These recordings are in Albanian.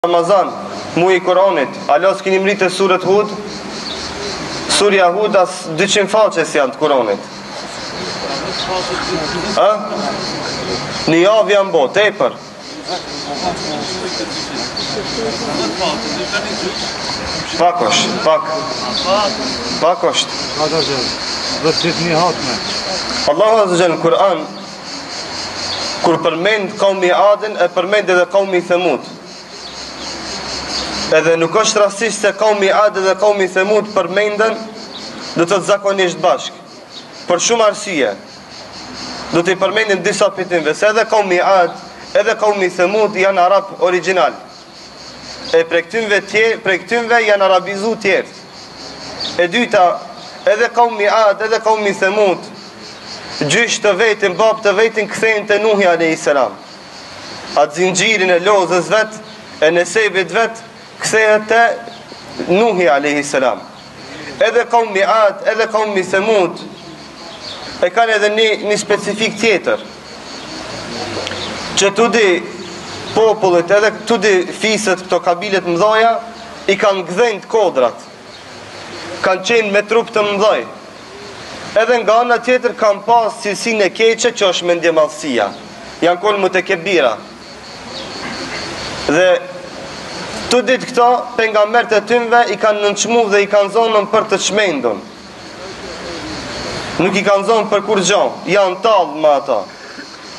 Ramazan, muaj I Kuranit, Allah s'kini mritë surët Hud, surja Hud as 200 faqes janë të Kuranit. Një javë janë bo, tepër. Pak është. Dhe të një hatme. Allahu Azza Jall në Kur'an, kur përmend kaumi Adin, e përmend edhe kaumi Thamud. Edhe nuk është rastisht se kaumi Ad dhe kaumi Thamud përmenden do të zakonisht bashk. Për shumë arsye. Do të I përmendim disa pitimve, se edhe kaumi Ad, edhe kaumi Thamud janë arab original. E prej këtynve janë arabizu tjerë. E dyta, edhe kaumi Ad, edhe kaumi Thamud, gjysh të vetin, bab të vetin, kthejnë të Nuhi a.s. Atë zinxhirin e lozës vet, e nesebit vet, kthehet te Nuhi a.s. Edhe kaumi Ad, edhe kaumi Thamud e kanë edhe një specifik tjetër, që tudi popullet, edhe tudi fiset këto kabilet mdhaja, I kanë gdhenjt kodrat, kanë qenë me trup të mdhaj, edhe nga ana tjetër kanë pas cilësinë e keqe që është mendjemadhësia, janë konë më të kebira. Dhe tu ditë këta, pejgamberët e tyre I kanë nënçmuar dhe I kanë zonën për të çmendur. Nuk I kanë zonë për kur gjë, janë tallë me ata.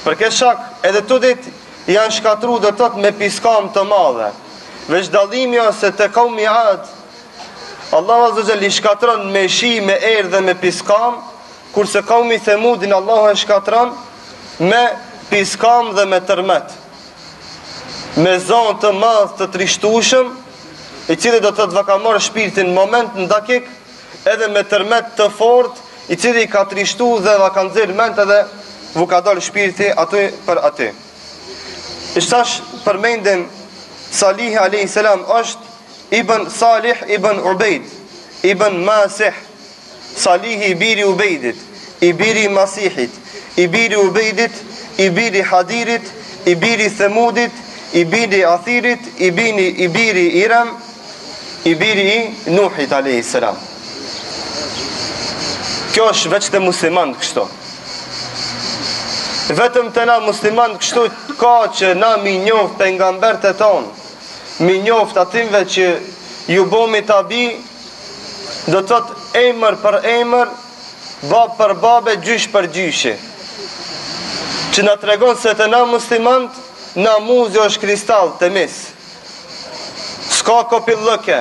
Për këtë shak, edhe tu ditë janë shkatruar do të me piskam të madhe. Veç dallimi ose te kaumi Ad, Allahu Azza Jall I shkatron me shi, me erë dhe me piskam, kurse kaumi Thamudin Allahu e shkatron me piskam dhe me tërmet. Me zonë të madh të trishtueshëm, I cili do të va ka marrë shpirtin në moment në dakik, edhe me tërmet të fort, I cili ka trishtu dhe va ka nxjerr mend edhe vu ka dalë shpirti aty për aty. Ishtash përmendim Salih a.s. është Ibn Salih Ibn Ubejd, Ibn Masih, Salihi I biri Ubejdit, I biri Masihit, I biri Ubejdit, I biri Hadirit, I biri Thamudit, I biri Athirit, I biri Iram, I biri I Nuhit a.s. Kjo është veç të musliman kështu. Vetëm të na musliman kështu ka që na mi njoft pejgambert e ton, mi njoft atinve që ju bomi tabi, do të thotë emër për emër, bab për babe, gjysh për gjyshi. Që na tregon se të na muslimant, namuzi është kristall të mis. S'ka kopillëke,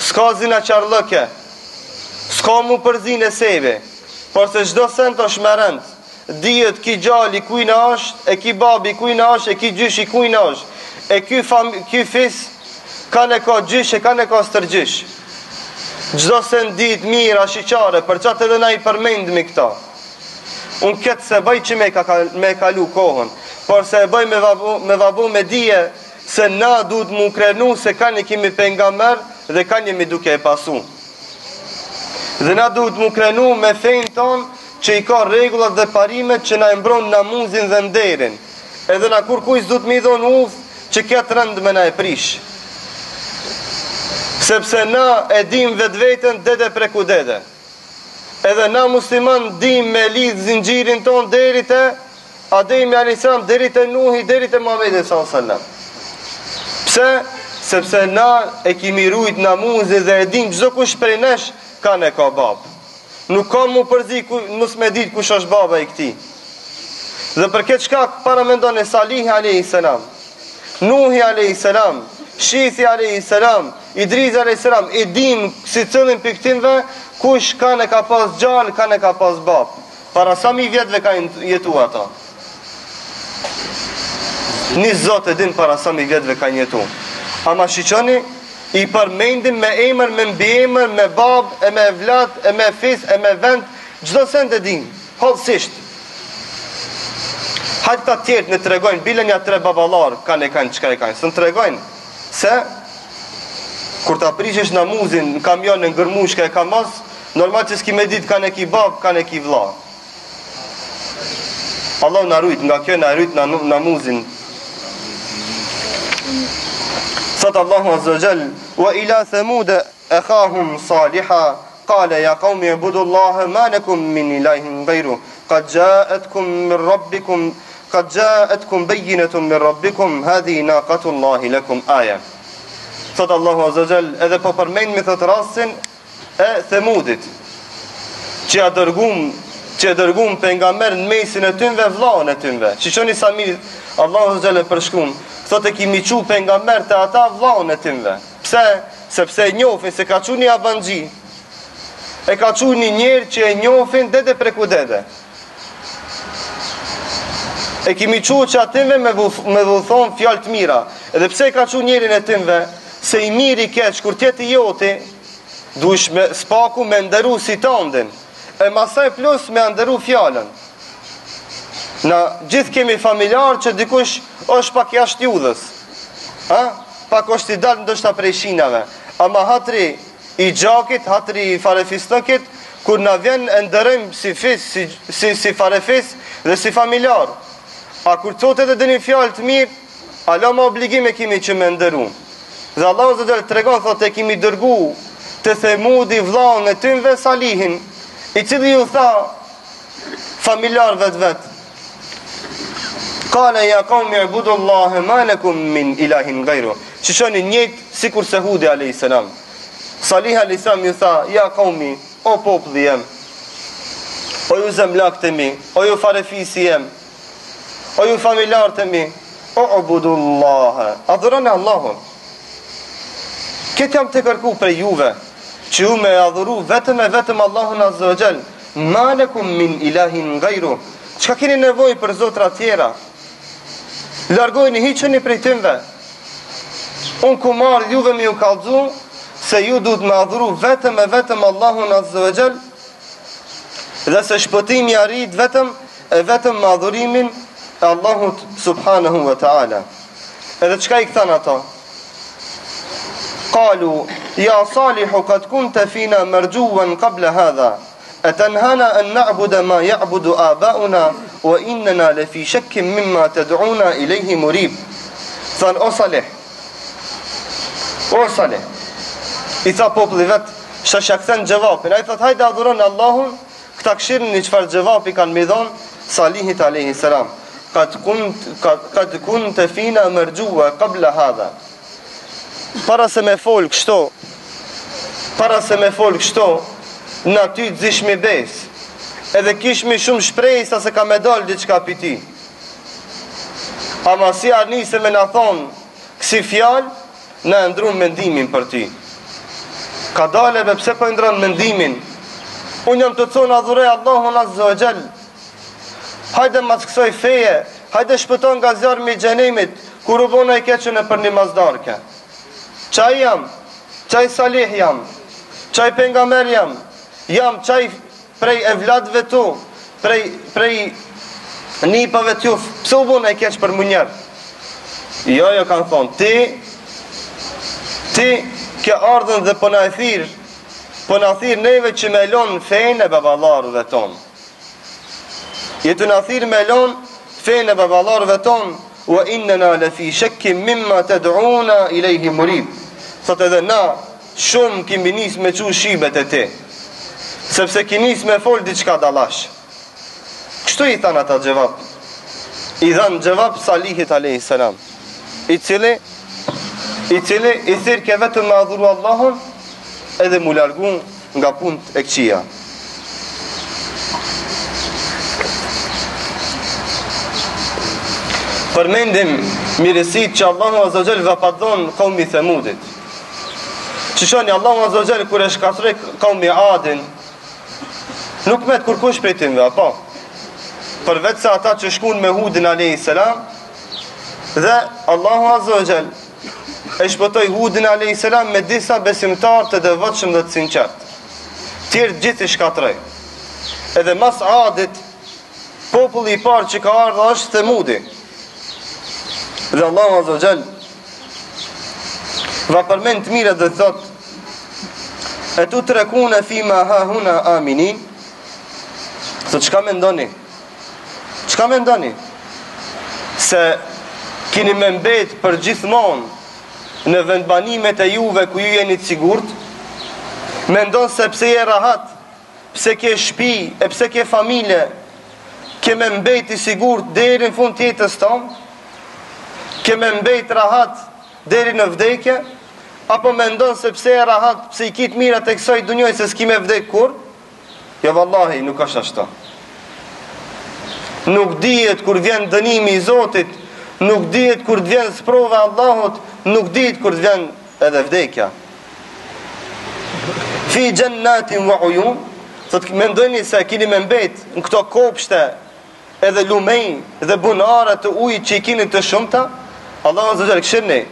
s'ka zinaqarllëke, s'ka mu përzin e sebe, por se çdo sent është me rend. Dihet ki gjali kujna është, e ki babi kujna është, e ki gjyshi kujna është, e ky fis kanë ka gjysh, e kanë ka stërgjysh. Çdo sent dihet mira shiqare, për çat edhe na I përmendmi këta. Unë këtë se bëj që me kalu kohën, por se e bëj me vabu me dije se na duhet mu krenu se kanë kemi pejgamber dhe kanë jemi duke e pasu. Dhe na duhet mu krenu me fejnë ton që I ka rregullat dhe parimet që na e mbron namuzin dhe nderin. Edhe na kur kujt duhet mi dhon udh që këtë rënd me na e prish. Sepse na e dim vetveten dede preku dede. Edhe na musliman dim me lidh zinxhirin ton deri te Ademi a.s. deri te Nuhi, deri te Muhamedi s.a.s. Pse? Sepse na e kemi rujt namuzin dhe e dim çdo kush prej nesh kanë e ka bab. Nuk ka mu përzi mos me dit kush është baba I këtij. Dhe për këtë shkak para mendon e Salih a.s., Nuhi a.s., Shithi a.s., Idris a.s., I dim si cëllin për këtinve kush kanë e ka pas gjallë, kanë e ka pas bab. Para sa mi vjetëve ka jetu ata. Një zot e din para sa mi vjetëve ka jetu. Ama shiqoni, I përmendim me emër, me mbiemër, me bab, e me vlat, e me fis, e me vend, çdo send e din, hollësisht. Hajtë ta tjertë në tregojnë, bile nja 3 babalar kanë çka e kanë, së në tregojnë se kur ta prishesh namuzin në kamion në ngërmushka e kamas, normal që s'ki me dit kanë e ki bab, kanë e ki vlla. Allah na rujt nga kjo, na rujt namuzin. Thot Allahu Azza wa Jall: "Wa ila Thamud akhahum Saliha qala ya qaumi ibudullaha ma lakum min ilahin ghayruh qad ja'atkum bayyinatun min rabbikum hadhihi naqatullahi lakum aya." Thot Allahu Azza wa Jall, edhe po përmend me thot rastin e Thamudit, që e dërgum pejgamber në mesin e tyre vllahun e tyre. Shiqoni sa mirë Allahu Azza wa Jall përshkruan. Thotë kimi çu pejgamber te ata vllahun e tyre. Pse? Sepse e njohin se ka çuni abanxhi. E ka çuni njerë që e njohin dede preku dede. E kimi çu që atyve me vullthon fjalë të mira. Edhe pse e ka çu njerin e tyre, se i miri keq kur tjeti joti, duhesh me spaku me ndëru si tëndin. E masaj plus me ndëru fjalën. Na gjithë kemi familjar që dikush është pak jashtë judhës. Pak është i dalë ndoshta prej shinave. Ama hatri i gjakit, hatri i farefistëkit, kur na vjen e ndërëm si farefis dhe si familjar. A kur thotë edhe dhe një fjalë të mirë, ala ma obligime kemi që me ndëru. Dhe Allahu Azza wa Jall tregon, thotë, kemi dërgu të Thamudi vllahun e tyre Salihin, i cili ju tha familjar vet. Qala ya qaumi ibudullaha ma lakum min ilahin ghayruh. Shishoni njëjtë sikur se Hudi alayhis salam. Salih alayhis salam ju tha: "Ya qaumi, o populli jem, o ju zemlakët e mi, o ju farefisi jem, o ju familjarët e mi, o ubudullaha, adhuroni Allahun. Këtë jam të kërku për juve, që ju me adhuru vetëm e vetëm Allahun Azza wa Jall, ma lakum min ilahin ghayruh." Çka keni nevojë për zotra tjera? Largojni, hiqeni prej tyre. Unë ku marrë juve me ju kallëzu se ju duhet me adhuru vetëm e vetëm Allahun Azza wa Jall, dhe se shpëtimi arrit vetëm me adhurimin e Allahut subhanahu wa ta'ala. Edhe çka i këthan ato? Qalu ya Salihu qad kunta fina marjuwan qabla hadha atanhana an na'budu ma ya'budu aba'una wa innana la fi shakkin mimma tad'una ilayhi murib. Than o Salih, i tha populli vet, shaksen gjevapin. A i thot, hajde adhuron Allahun. Këta këshirën një qëfar gjevapi kanë mi dhonë Salihit alayhi salam. Qad kunta fina marjuwa qabla hadha. Para se me fol kështo, në ty të zishmi bes, edhe kishmi shumë shprejsa se ka me dal diçka pi ti. Ama si arni se me na thonë kësi fjalë, në ndrum mendimin për ti. Ka daleve pse po ndron mendimin. Unë jam të thonë adhurej Allahun Azza wa Jall. Hajde mas kësoj feje, hajde shpëton nga zjarmi i xhenemit, kur u bona i keqën e për një mazdarke. Qaj jam, qaj Salih jam, qaj pejgamber jam qaj prej evladve tu, prej nipave t'ju, pse u bona i keq për më njerë? Jo, kanë thonë, ti ke ardhën dhe po na thirr neve që me lon fejnë e baballarëve tonë. Jetu na thirr me lon fejnë e baballarëve tonë, wa innana la fi shakkin mimma tad'una ilayhi murib. Thot edhe na shumë kemi nis me çu shibet e ti, sepse ki nis me fol diçka dallash. Kështu i than ata gjevap. I dhan gjevap Salihit alayhis salam, i cili i thirr ke vetëm me adhuru Allahun edhe mu largu nga punët e këqija. Përmendim mirësit që Allahu Azza wa Jall va padhon qaumi Thamudit. Shishoni, Allahu Azza wa Jall kur e shkatroi qaumi Adin, nuk met kurkush prej tyre, apo? Përveç se ata që shkuan me Hudin alayhis salam, dhe Allahu Azza wa Jall e shpëtoi Hudin alayhis salam me disa besimtarë të devotshëm dhe të sinqert. Tjerë gjithë i shkatroi. Edhe mas Adit, populli i parë që ka ardhur është Thamudi. Dhe Allahu Azza wa Jall va përmend të mirë dhe thot: "E tu trekuna fima ha huna aminin." Thot, çka mendoni? Çka mendoni? Se keni me mbet për gjithmonë në vendbanimet e juve ku ju jeni të sigurt, mendon se pse je rahat, pse ke shtëpi, e pse ke familje, ke me mbeti sigurt deri në fund të jetës tonë, ke me mbet rahat deri në vdekje, apo mendon se pse je rahat, pse i kit mirat e kësaj dunjoj se s'ki me vdek kur? Jo vallahi, nuk është ashtu. Nuk dihet kur vjen dënimi i Zotit, nuk dihet kur të vjen sprova e Allahut, nuk dihet kur të vjen edhe vdekja. Fi jannatin wa uyun, thot mendoni se keni me mbet në këto kopshte edhe lumej dhe bunare të ujit që i keni të shumta. Allahu azza wajal këshirni,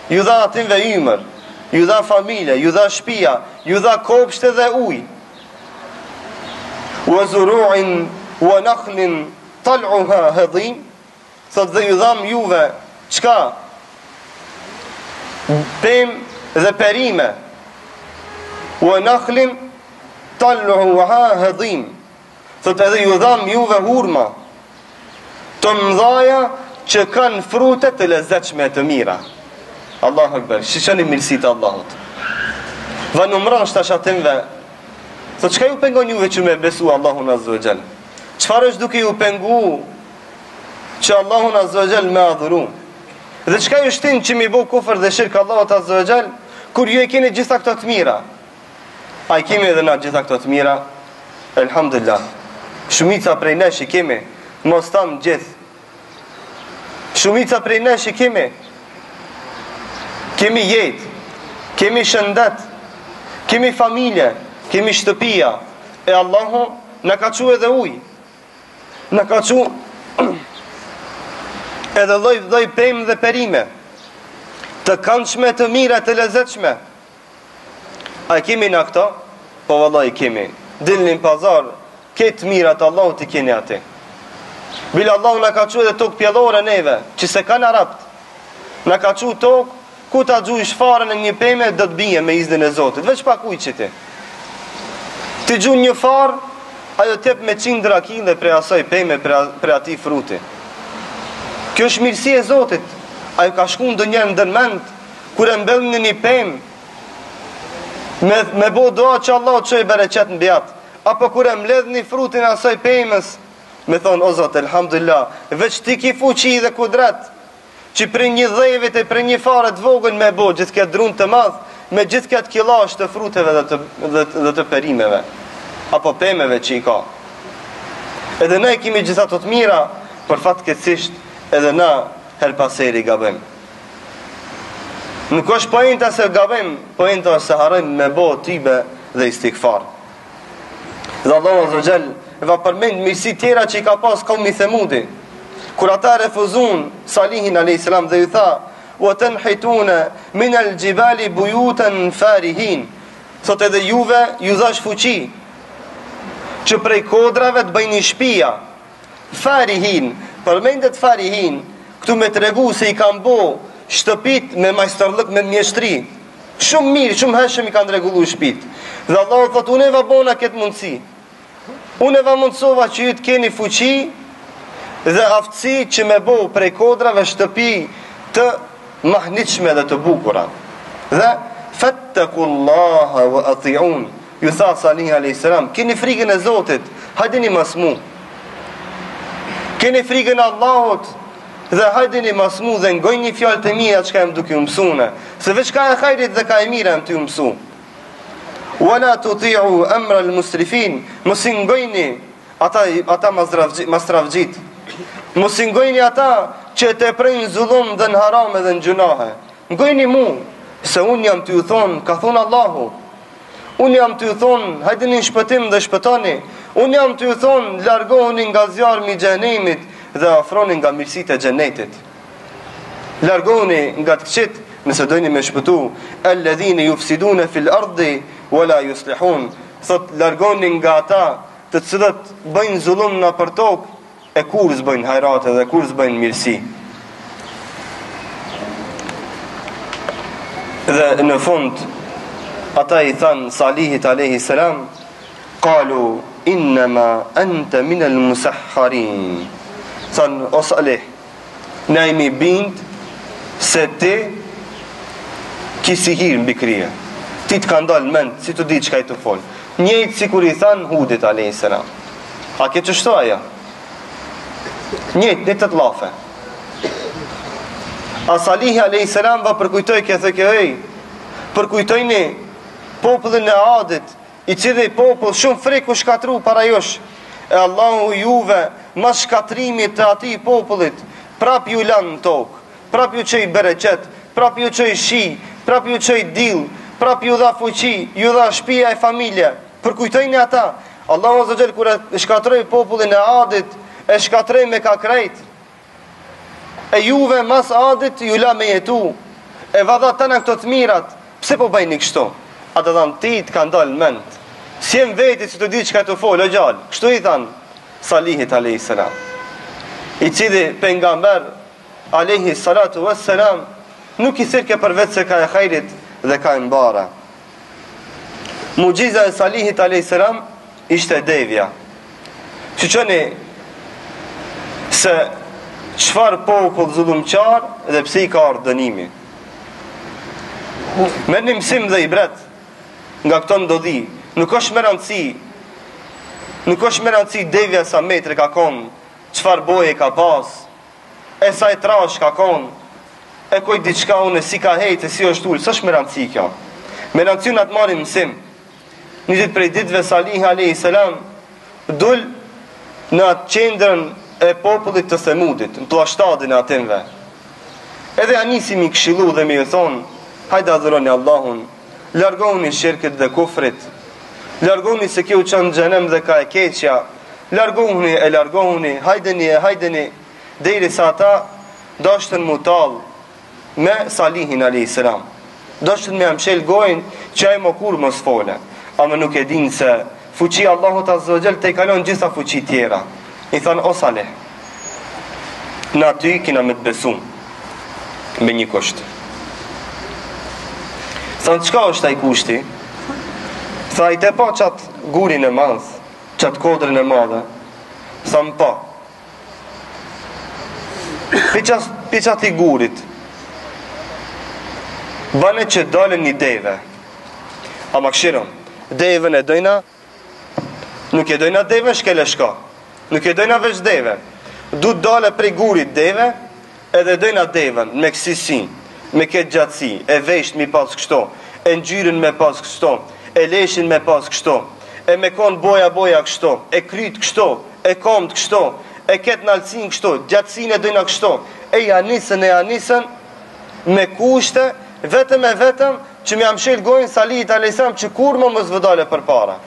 ju dha atinve ymër, ju dha familje, ju dha shtëpia, ju dha kopshte dhe ujë. Wa zuru'in wa nakhlin tal'uha hadhim, thot dhe ju dham juve çka? Pem dhe perime. Wa nakhlin tal'uha hadhim, thot edhe ju dham juve hurma të mëdhaja që kanë frute të lezetshme të mira. Allahu Akbar, shishoni mirësitë e Allahut. Va numëron shtashatimve. Thot çka ju pengon juve që me besu Allahun azza wa jall? Çfarë është duke ju pengu që Allahun azza wa jall me adhuru? Dhe çka ju shtin që mi bë kufër dhe shirk Allahut azza wa jall, kur ju e keni gjitha këto të mira? A i kemi edhe na gjitha këto të mira? Elhamdulillah. Shumica prej nesh i kemi, mos tam gjithë. Shumica prej nesh i kemi. Kemi jetë, kemi shëndet, kemi familje, kemi shtëpia, e Allahu në ka qu edhe uj, në ka qu edhe dhoj pemë dhe perime, të këndshme, të mira, të lezetshme. A kemi në këto? Po vëllai kemi. Dilnin pazar, këtë mirat Allahu t'i keni ati. Bile Allahu në ka qu edhe tokë pjellore neve, që se kanë arapt, në ka qu tokë, ku ta gjuish farën e një peme, do të bije me iznën e Zotit. Veç pak ujë që ti. Ti gjunë një farë, ajo tep me qindra kile pre asaj peme, pre ati fruti. Kjo është mirësi e Zotit. Ajo ka shku në dënjerë në dërmend, kur e mbellin në një pemë, me bo doa që Allah të qoj bereqet në bjatë. Apo kur e mbledh një frutin asaj pemës, me thonë, o Zot, elhamdulillah, veç ti ki fuqi dhe kudret, që për një dhejvet e për një fare të vogën me bo gjithë këtë drunë të madhë, me gjithë këtë kilash të fruteve dhe të perimeve, apo pemeve që i ka. Edhe ne kemi gjitha të mira, për fatë këtësisht edhe na her paseri gabim. Nuk është pojnëta se gabim, pojnëta se harëm me bo tybe dhe istikfar. Dhe Allah Azza wa Jall va përmend mirësi tjera që i ka pas kaumi Themudi, kur ata refuzun Salihin a.s. dhe ju tha, wa tanhituna min al-jibali buyutan farihin, thot edhe juve ju dhash fuqi që prej kodrave të bëjni shtëpia. Farihin, përmendet farihin këtu me tregu se i kanë bo shtëpit me majstërlëk, me mjeshtri, shumë mirë, shumë heshëm i kanë rregullu shtëpit. Dhe Allah thot, unë eva bona këtë mundësi, unë eva mundësova që ju të keni fuqi dhe aftësi që me bo prej kodrave shtëpi të mahnitshme dhe të bukura. Dhe fattakullaha wa ati'un, ju tha Salih a.s. keni frikën e Zotit, hajdini mas mu, keni frikën e Allahut dhe hajdini mas mu dhe ngojni fjallë të mira që ka em duke mësune, se veç ka e hajrit dhe ka e mira em të mësu. Wala tuti'u amra al-musrifin, mos i ngojni ata masravgjit, mos i ngojni ata që të prejnë zullum dhe në harame dhe në gjunahe. Ngojni mu, se unë jam të ju thonë, ka thonë Allahu, unë jam të ju thonë, hajdini në shpëtim dhe shpëtoni, unë jam të ju thonë, largohuni nga zjarmi i xhenemit dhe afroni nga mirësitë e xhenetit. Largohuni nga të këqit, nëse dojni me shpëtu, alladhina yufsiduna fil ardi wala yuslihun, thot largoni nga ata të cilët bëjnë zullum në për tokë, e kur s'bëjnë hajrate dhe kur s'bëjnë mirësi. Dhe në fund ata i thanë Salihit a.s. qalu innama anta min al-musahharin, thanë o Salih, ne jemi bind se ti ki si hirë mbi krije. Ti të ka ndalë mend, si të di çka i të folë. Njëjtë si kur i thanë Hudit a.s. A ke qështu aja? Njëjtë, një të lafe. A Salihi a.s. va përkujtoj këthë këhej, përkujtojni popullin e Adit, i cili popull shumë frek u shkatru para josh, e Allahu juve mas shkatrimit të ati popullit prap ju lanë në tokë, prap ju qëj bereqet, prap ju qëj shi, prap ju qëj dil, prap ju dha fuqi, ju dha shtëpia e familje. Përkujtojni ata. Allahu azza xal kur e shkatroi popullin e Adit, e shkatroi me ka krejt, e juve mas Adit ju la me jetu, e vadha tëna këto të mirat. Pse po bëjni kështu? Ata thanë, ti të ka ndalë mend, si jem veti që të di çka të folë, o gjallë. Kështu i thanë Salihit a.s. I cili pejgamber alayhi salatu wassalam nuk i thirke për vetë se ka e khajrit dhe ka e mbara. Mujiza e Salihit a.s. ishte devja. Që qëni se qëfar popull zullumqar dhe pse i ka ardhur dënimi. Merrni mësim dhe i bret nga këto ndodhi. Nuk është me rëndësi, nuk është me rëndësi devja sa metre ka konë, qëfar boje ka pas, e sa e trash ka konë, e koj diçka unë si ka hejtë, si është ullë. Së është me rëndësi kjo. Me rëndësi unë atë marim mësim. Një ditë prej ditëve Salih a.s. dull në atë qendrën e popullit të Themudit, në plashtadin e atinve. Edhe anisi mi këshilu dhe mi thonë, hajde adhuroni Allahun, largoni shirkit dhe kufrit, largoni se kjo qënë xhenem dhe ka e keqja, largoni, hajdeni, deri sa ata dashtën mutal me Salihin a.s. Dashtën me amshel gojnë që ai më kur mos fole, ama nuk e din se fuqia Allahut azza wa jall te kalon gjitha fuqi tjera. I thanë, o Salih, na ty kina me të besu me një kusht. Thanë, qka është ai kushti? Tha, i te pa qatë gurin e madh, qatë kodrin e madhe. Thanë, pa. Pi qatë i gurit, bane që dalën një deve. Ama këshiron, devën e dojna, nuk e dojna deve shkele shka, nuk e dojna veç deve, du të dale prej gurit deve, edhe dojna devën me kësisin, me këtë gjatësi, e vesht mi pas kështo, e ngjyrën me pas kështo, e leshin me pas kështo, e me kon boja kështo, e kryt kështo, e komt kështo, e ketë nalësin kështo, gjatësin e dojna kështo, e janisën, me kushte, vetëm që mi amshel gojnë Salihit a.s. që kur më zvëdale për para.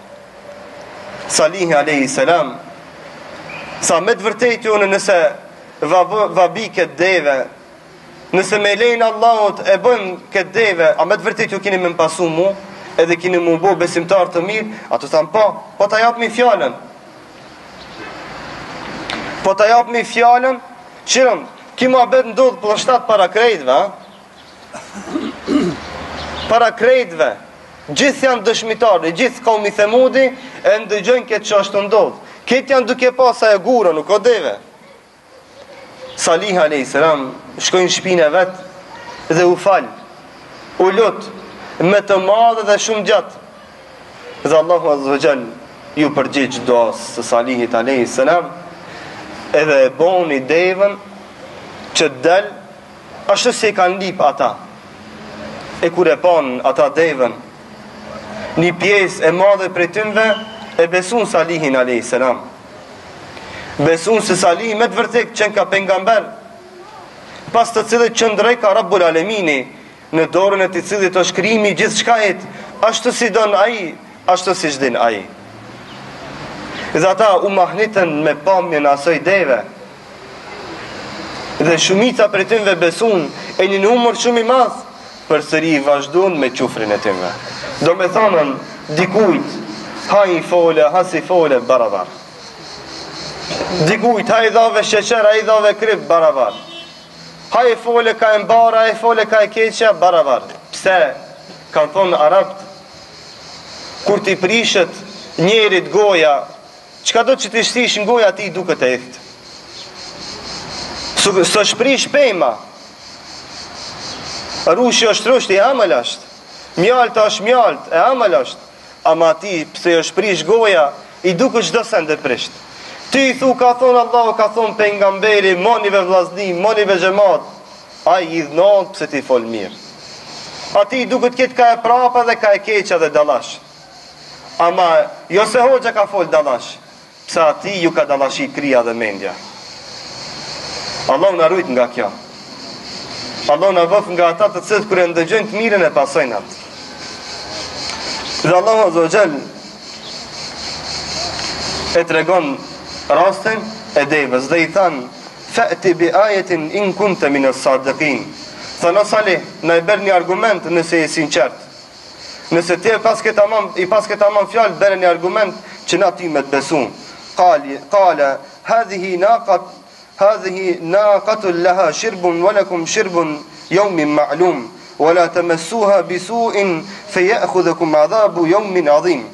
Salihi a.s. sa me të vërtejt jonë nëse vabi këtë deve, nëse me lejnë Allahut e bëjmë këtë deve, a me të vërtejt ju kini me më pasu mu, edhe kini mu bo besimtar të mirë, ato thamë po ta japë mi fjallën. Po ta japë mi fjallën, qërëm, ki ma bet ndodhë plështat para krejtve, para krejtve, gjithë janë dëshmitarë, gjithë ka mi Themudi, e ndëgjën këtë që është ndodhë. Këtë janë duke pasa e gura, nuk o deve. Salih a.s. shkojnë shpinë e vetë dhe u falë, u lutë, me të madhe dhe shumë gjatë. Dhe Allahu azza wa jall ju përgjigj duas së Salihit a.s. edhe e boni devën që del, ashtu se i kanë lip ata. E kur e panë ata devën, një pjesë e madhe për tëmve e besun Salihin a.s. Besun se Salih me të vërtet qenë ka pejgamber, pas të cilët qëndrej ka Rabbul Alemini, në dorën e të cilit është krimi gjithë shkajt, ashtu si don ai, ashtu si shdin ai. Dhe ata u mahnitën me pamjen asoj deve, dhe shumica për tëmve besun, e një numër shumë i madh, për sëri i vazhdun me qufrin e tëmve. Do me thanën, dikujt, ha i fole, ha si fole, barabar. Dikujt, ha i dhave sheqer, ha i dhave krip, barabar. Ha i fole ka e mbara, ha i fole ka e keqja, barabar. Pse, kanë thonë arabt, kur ti prishet njerit goja, qka do që ti shtish në goja ti duket e eftë. Së shprish pejma, Rushi është rusht, e amël është. Mjalt është mjalt, e amël është. Ama ti, pse është prish goja, i duke çdo send e prisht. Ti i thu, ka thonë Allahu, ka thonë pejgamberi, monive vllazni, monive xhamat. Ai i dhnon pse ti fol mirë. Ati duket këtë ka e prapa dhe ka e keqa dhe dalash. Ama jo se hoxha ka fol dalash, pse ati ju ka dalashi kria dhe mendja. Allah në rujt nga kjo. Allah në vëf nga ata të cilët kër e ndëgjojnë të mirën e pasojnë atë. Dhe Allah azza wa jall e tregon rastin e devës dhe i than fa'ti bi ajetin in kunta min as-sadiqin. Thënë Salih, në i bërë një argument nëse e sinqert. Nëse ti i paske tamam fjalë, bërë një argument që na ti me të besu. Kale, hadhihi naqatul laha shirbun, walakum shirbun yawmin ma'lum, wala tamassuha bisu'in faya'khudhukum adhabu yawmin adhim.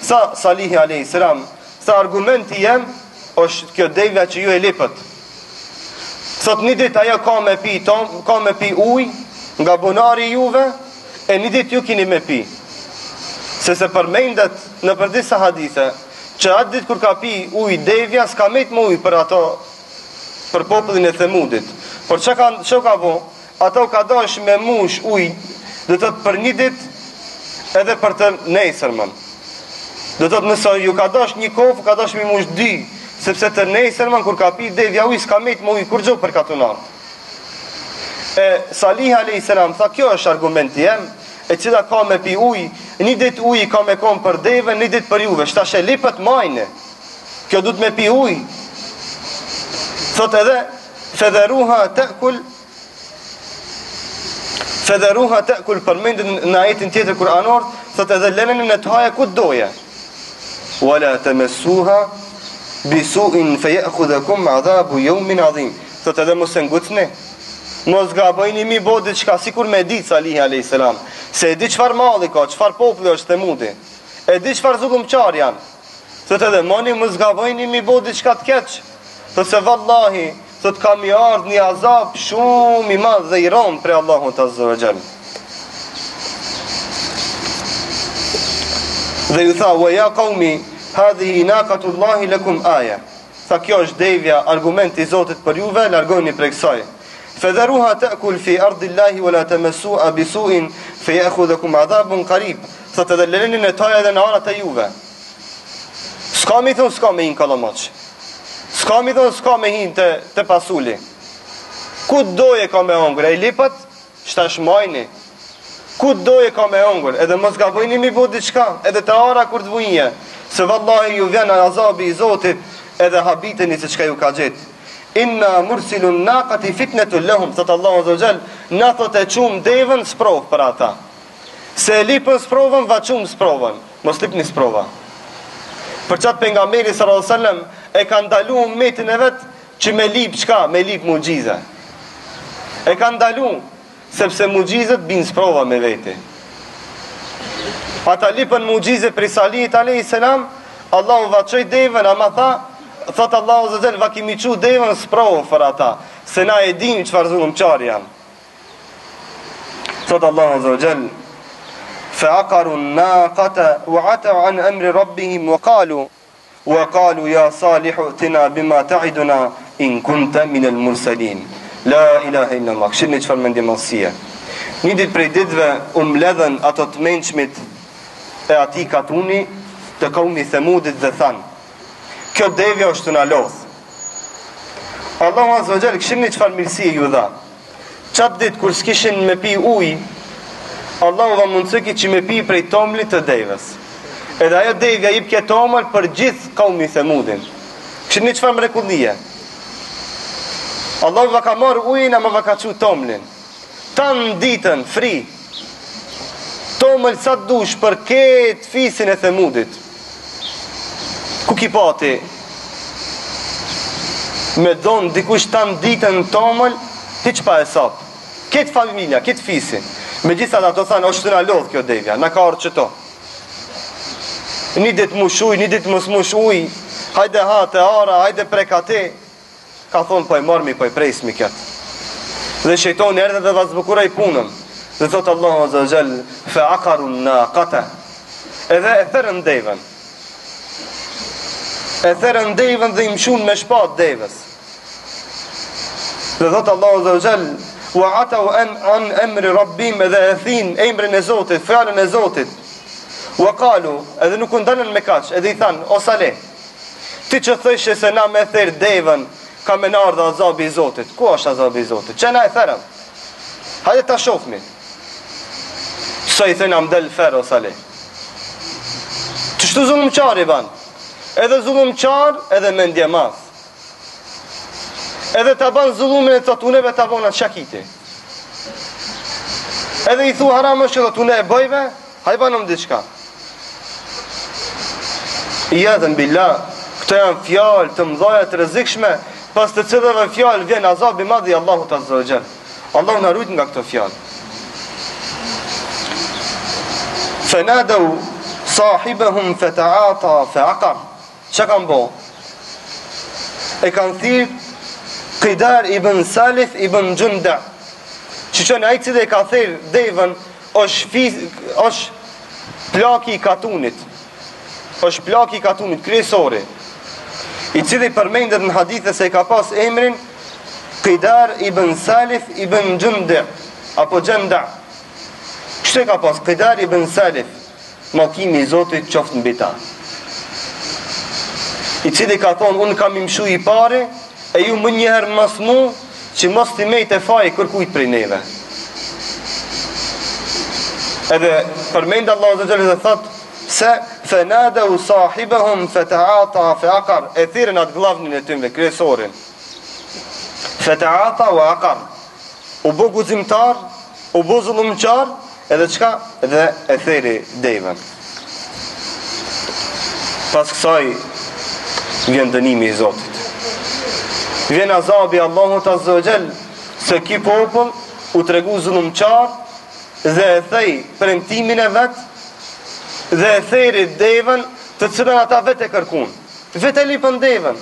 Sa Salihi alayhis salam, sa argumenti jem është kjo devja që ju e lipët. Sot një dit ajo ka me pi uj nga bunari juve, e një dit ju kini me pi. Se përmendet në për disa hadithe që atë dit kur ka pi uj devja, s'ka met më uj për ato, për popullin e Themudit. Por që ka bo, ato ka dash me mush uj, dhe të për një dit edhe për të nesërmën. Dhe të nëse ju ka dash një kofë, ka dash me mush dy, sepse të nesërmën kur ka pi devja uj, s'ka met më uj kur gjo për katunar. E Salih alayhis salam tha, kjo është argumenti jem, e cila ka me pi uj, një dit uj ka me kom për deve, një dit për juve, shtash e lipët majne, kjo du të me pi uj. Thot edhe fedheruha ta'kul përmendin në ajetin tjetër kuranor, thot edhe lenën në të haje ku të doje. Wala tamassuha bisu'in faya'khudhukum adhabu yawmin adhim. Thot edhe mos e ngucni, mos gabojni mi bo diçka, sikur me ditë Salihi alayhis salam, se e di çfarë malli ka, çfarë populli është Themudi, e di çfarë zullumçar janë. Thot edhe moni mos gabojni mi bo diçka të keq. Thot se vallahi, thot kam i ardhur një azab shumë i madh dhe i rënd për Allahun azza wa jall. Dhe ju tha, wa ya qaumi hadhihi naqatullahi lakum aya. Tha, kjo është devja, argumenti i Zotit për juve, largoni prej kësaj. Fedheruha ta'kul fi ardillahi wa la tamassuha bisu'in faya'khudhukum adhabun qarib. Thot edhe lënin e taj edhe në arat e juve. S'ka mi thon s'ka me hin kallamaç. S'ka mi thon s'ka me hin te pasuli. Ku doje ka me hongër, e lipët, shtash majni. Ku doje ka me hongër, edhe mos gabojni mi bu diçka, edhe të ara kur të vujnje, se vallahi ju vjen azabi i Zotit, edhe habiteni se çka ju ka gjetë. Inna mursilun naqati fitnatul lahum, thot Allahu azza wa jall, na thot e çum devën sprov për ata. Se e lipën sprovën, va çum sprovën. Mos lipni sprova. Për çat pejgamberi sallallahu alaihi wasallam e ka ndalu ummetin e vet që me lip çka, me lip mucize. E ka ndalu sepse mucizet bin sprova me vete. Ata lipën mucize për Salihit alayhis salam, Allahu va çoj devën, ama thot Allahu azza wa jall, va kimi çu devën sprovë për ata, se na e dim çfarë zullumçar janë. Thot Allahu azza wa jall, فعقروا الناقة وعتوا عن أمر ربهم وقالوا يا صالح ائتنا بما تعدنا إن كنت من المرسلين. لا إله إلا الله. Këshirni çfarë mendimësie. Një ditë prej ditëve mbledhen ato të mençmit e atij katuni të kaumi Themudit dhe than, kjo devja është na lodh. Allahu azza wa jall këshirni çfarë mirësie ju dha. Çat ditë kur s'kishin me pi ujë, Allahu va mundësëki që me pi prej tomlit të devës. Edhe ajo devja i pke tomër për gjithë kaumi Themudin. Këshirni çfarë mrekullie. Allahu va ka marrë ujin, ama va ka çu tomlin. Tan ditën fri. Tomël sa dush për ketë fisin e Themudit. Ku ki pati? Me donë dikush tan ditën tomël, hiç pa e sap. Ketë familja, ketë fisi. Me gjitha dhe ato thanë, është të na lodh kjo devja, na ka orë qëto. Një dit mush uj, një dit mos mush uj, hajde ha të ara, hajde preka te. Ka thonë, po e marmi, po e presmi këtë. Dhe shejtoni erdhe dhe vazhbukuroi punën. Dhe thot Allahu Azza wa Jall, fa aqaru naqata. Edhe e therën devën. E therën devën dhe i mshun me shpatë devës. Dhe thot Allahu Azza wa Jall, wa atau an amri rabbim, edhe e thin emrin e Zotit, fjalën e Zotit. Wa qalu, edhe nuk u ndanën me kaç, edhe i than, o Saleh, ti që thëshe se na me therë devën, ka me nardhe azabi i Zotit. Ku është azabi i Zotit? Që na e therëm? Hajde ta shofmi. Sa i thënë am del fer, o Saleh. Që shtu zullumqar i ban? Edhe zullumqar, edhe mendje madh. Edhe ta ban zullumin e të tuneve ta bona shakiti. Edhe i thu haram është që tune e bëjve, hajbanëm diçka. I edhen billah, këto janë fjalë të mëdhaja të rrezikshme, pas të cilëve fjalë vjen azabi i madh i Allahut Azza wa Jall. Allahu na ruaj nga këto fjalë. Fanadau sahibahum fata'ata fa'aqar. Çka kanë bë? E kanë thirr Qidar ibn Salif ibn Junda. Që qënë ai cili e ka thirr devën është plaki i katunit. Është plaki i katunit kryesori, i cili përmendet në hadithe se ka pas emrin Qidar ibn Salif ibn Junda apo Janda. Kështu e ka pas Qidar ibn Salif, mallkimi i Zotit qoftë mbi ta. I cili ka thonë, unë kam i mshu i pare, e ju më njëherë mas mu, që mos t'i mejt e faj kërkujt prej neve. Edhe përmend Allahu Azza wa Jalla dhe thot se fanadau sahibahum fata'ata fa'aqar, e thirrën atë glavnin e tyre, kryesorin. Fata'ata wa aqar. U bë guzimtar, u bë zullumqar, edhe çka? Edhe e theri devën. Pas kësaj vjen dënimi i Zotit. Vjen azabi Allahut Azza wa Jall se ki popull u tregu zullumqar dhe e thej premtimin e vet dhe e theri devën të cilën ata vetë e kërkun. Vetë e lipën devën.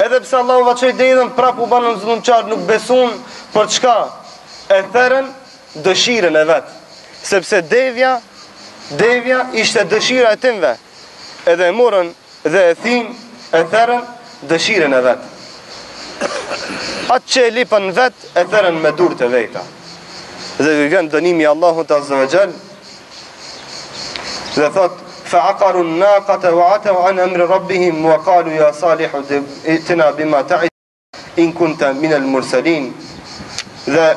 Edhe pse Allahu va çoj devën, prap u banën zullumqar, nuk besun për çka? E therën dëshirën e vet. Sepse devja ishte dëshira e tyre. Edhe e morën dhe e thin, e therën dëshirën e vet. Atë që e lipën vet, e therën me durë të veta. Dhe vjen dënimi i Allahut Azza wa Jall. Dhe thot fa'aqaru an-naqata wa atau an amri rabbihim wa qalu ya Salih itina bima ta'id in kunta min al-mursalin. Dhe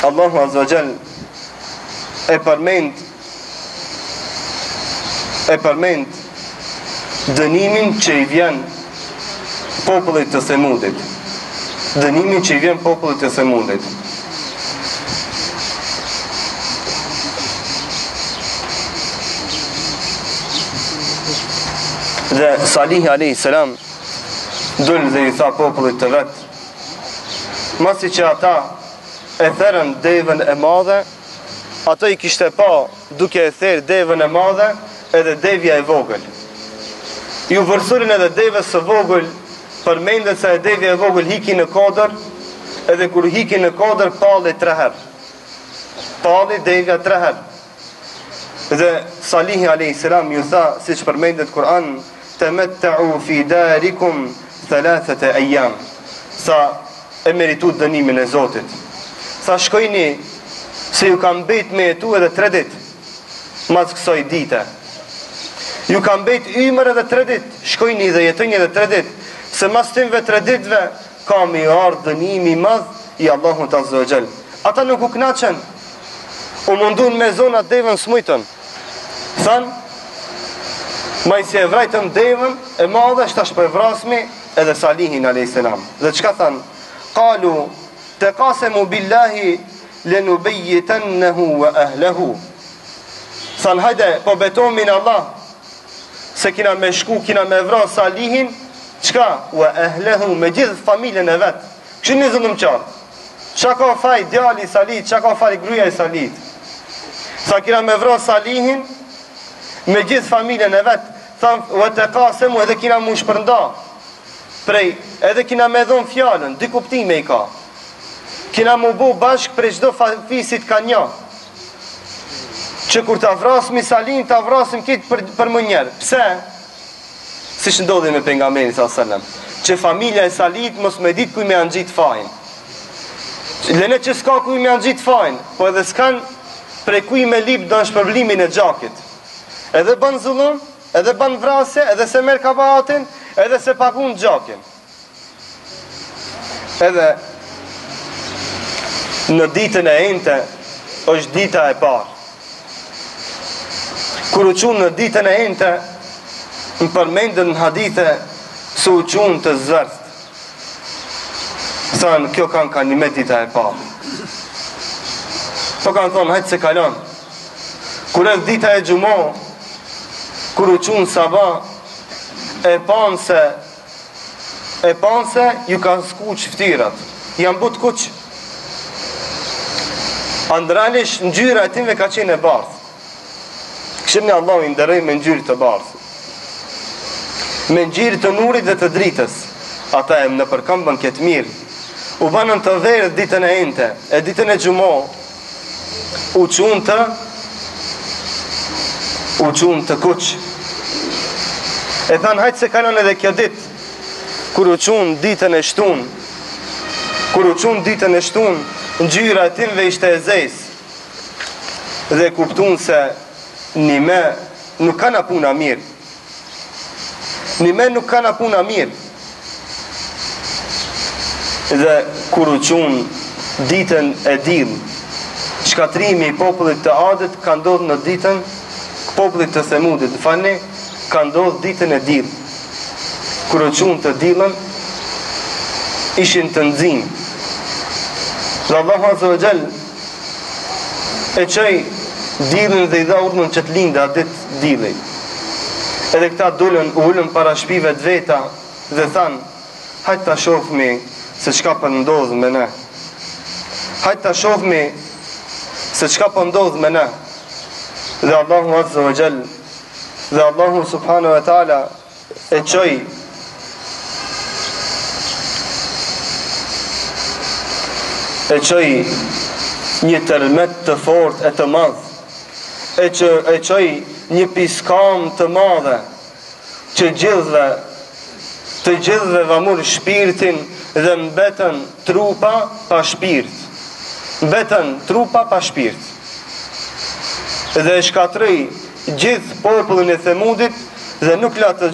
Allahu Azza wa Jall e përmend dënimin që i vjen popullit të Semudit. Dënimin që i vjen popullit të Semudit. Dhe Salihi a.s. dul dhe i tha popullit të vet, masi që ata e therën devën e madhe, ata i kishte pa duke e therë devën e madhe edhe devja e vogël. Ju vërsurin edhe devës së vogël, përmendet se e devja e vogël hiki në kodër, edhe kur hiki në kodër palli 3 herë. Palli devja 3 herë. Dhe Salihi a.s. ju tha, si që përmendet Kur'an, tamatta'u fi darikum 3 ayyam. Sa e meritu dënimin e Zotit. Sa shkojni se ju kam bet me jetu edhe 3 dit mas kësoj dite. Ju kam bet ymër edhe 3 dit, shkojni dhe jetënj edhe 3 dit, se mas timve 3 ditve kam i ardhë dënimi madh i Allahut Azza wa Jall. Ata nuk u knaqen, u mundun me zonat devën smujtën. Than, maj si e vrajtëm devën e madhe, shtash për vrasmi edhe Salihin a.s. Dhe qka than? Qalu taqasemu billahi lenubejjitannehu wa ahlehu. Than, hajde, po betomin Allah se kina me shku, kina me vras Salihin, qka? Wa ahlehu, me gjithë familjen e vetë. Këshin një zëndëm qartë. Qa ka faj djali i Salit, qa ka faj gruja i Salit. Sa kina me vras Salihin, me gjithë familjen e vetë. Than, wa taqasemu, edhe kina mu shpërnda. Prej, edhe kina me dhonë fjallën, dy kuptime i ka. kina mu bu bashk për çdo fisit ka një. Që kur ta vrasim salin, ta vrasim kitë për më njerë. Pse? Si ndodhi me pejgamberin sallallahu alajhi wasallam, që familja e Salit mos me ditë ku me janë gjitë fajin. Lene që s'ka ku me janë gjitë fajin, po edhe s'kan prej ku me lip do në shpërblimin e gjakit. Edhe ban zullum, edhe ban vrasje, edhe se merë kabahatin, edhe se pakun gjakin. Edhe në ditën e ente është dita e parë. Kur u qunë në ditën e ente, në përmendën në hadithe së u qunë të zërst. Thanë, kjo kanë ka një me dita e parë. Po kanë thonë, hajtë se kalon. Kur e dita e gjumo, kur u qunë sabah, e panë se ju ka skuq ftyrat. Janë but kuq. Andralish në gjyra e timve ka qenë e bardhë. Këshim një Allah i ndërëj me në gjyri të bardhë. Me në gjyri të nurit dhe të dritës. Ata e më në përkambën këtë mirë. U banën të verë ditën e ente, e ditën e gjumo, u qunë të kuq. E thanë, hajtë se kalon edhe kjo ditë, kur u qunë ditën e shtun, në gjyra e timve ishte e zejs, dhe kuptun se një me nuk kana puna mirë. Dhe kur u qunë ditën e dil, shkatrimi i popullit të Adit ka ndodhë në ditën, popullit të Semudit, fani, ka ndodhë ditën e dil. Kur u qunë të dilën, ishin të nxinë. Dhe Allah Azza wa Jall e qëj dilën dhe i dha urdhën që të lindë atë ditë dili. Edhe këta ullën para shpive të veta dhe thanë, hajtë ta shofëmi se qka për ndodhë me ne. Dhe Allahu Azza wa Jall, dhe Allahu Subhanahu wa Ta'ala e qoj një tërmet të fort e të madh, e qoj një piskam të madhe që të gjithve vamur shpirtin dhe mbetën trupa pa shpirt. Dhe e shkatrëj gjithë popullin e Themudit dhe nuk la të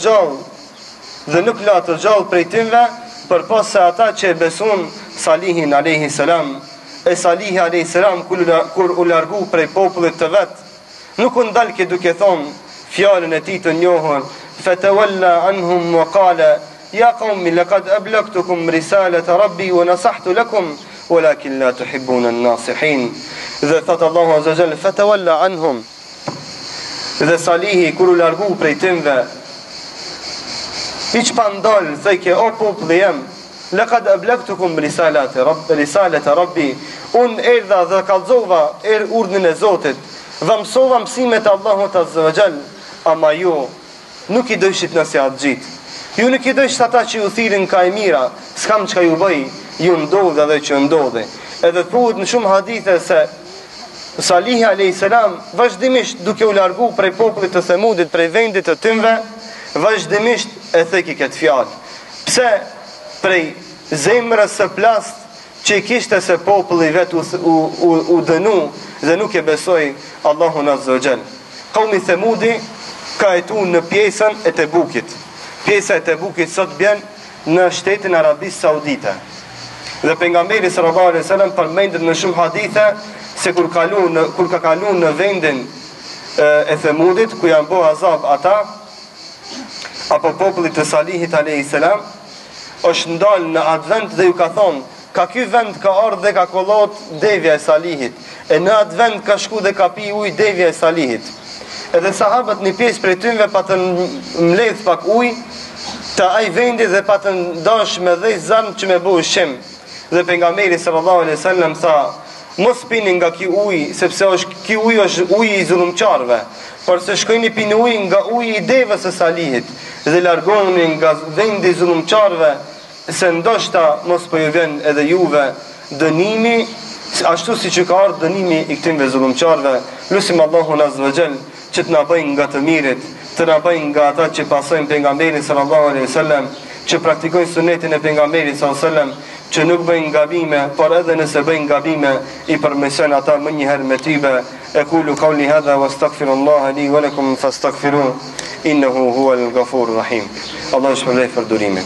gjallë prej timve, për pas se ata që e besun Salihin a.s. E Salihi a.s. kur u largu prej popullit të vetë, nuk u ndalke duke thonë fjallën e ti të njohër, fatawalla anhum wa qala ya qaumi laqad ablagtukum risalata rabbi wa nasahtu lakum walakin la tuhibbuna an-nasihin. Dhe thot Allahu Azza wa Jalla, fatawalla anhum. Dhe Salihi kur u largu prej timve, hiç pa ndal, thëjke o populli jem, laqad ablagtukum risalata rabbi, un erdha dhe kallzova urdhnin e Zotit, dhe mësova mësimet e Allahut Azza wa Jall, ama ju nuk i dëshit nëse atë gjitë. Ju nuk i dëshit ata që ju thirin ka e mira, s'kam që ka ju bëj, ju ndodhe dhe që ndodhe. Edhe thuhet në shumë hadithe se Salihi a.s. vazhdimisht duke u largu prej popullit të Themudit, prej vendit të tymve, vazhdimisht e theki këtë fjalë. Pse? Prej zemrës së plast që i kishte se populli vetë u dënu dhe nuk e besoj Allahun Azza wa Jall. Qaumi Themudi ka jetu në pjesën e Tebukit. Pjesa e Tebukit sot bjen në shtetin Arabisë Saudite. Dhe pejgamberi sallallahu alaihi wasallam përmendet në shumë hadithe se kur ka kalu në vendin e Themudit, ku janë bo azab ata, apo popullit të Salihit a.s. është ndalë në atë vend dhe ju ka thonë, ka ky vend ka ardhë dhe ka kollot devja e Salihit, e në atë vend ka shku dhe ka pi uj devja e Salihit. Edhe sahabët një pjesë prej tyve pa të mledh pak uj të aj vendi dhe pa të ndash me dhej zanë që me bu shim. Dhe pejgamberi sallallahu alaihi wasallam tha, mos pini nga ky uj, sepse ky uj është uj i zullumqarve, por se shkojni pini uj nga uj i devës së Salihit dhe largoni nga vendi i zullumqarve, se ndoshta mos po ju vjen edhe juve dënimi, ashtu si që ka ardhur dënimi i këtyre zullumçarëve. Lutim Allahun azza wa jall që të na bëjë nga të mirët, të na bëjë nga ata që pasojnë pejgamberin sallallahu alaihi wasallam, që praktikojnë sunetin e pejgamberit sallallahu alaihi wasallam, që nuk bëjnë gabime, por edhe nëse bëjnë gabime, i përmesojnë ata më një herë me tybe. Aqulu qawli hadha wastaghfirullaha li wa lakum fastaghfiruhu innahu huwal ghafurur rahim. Allah shpëlbej për durimin.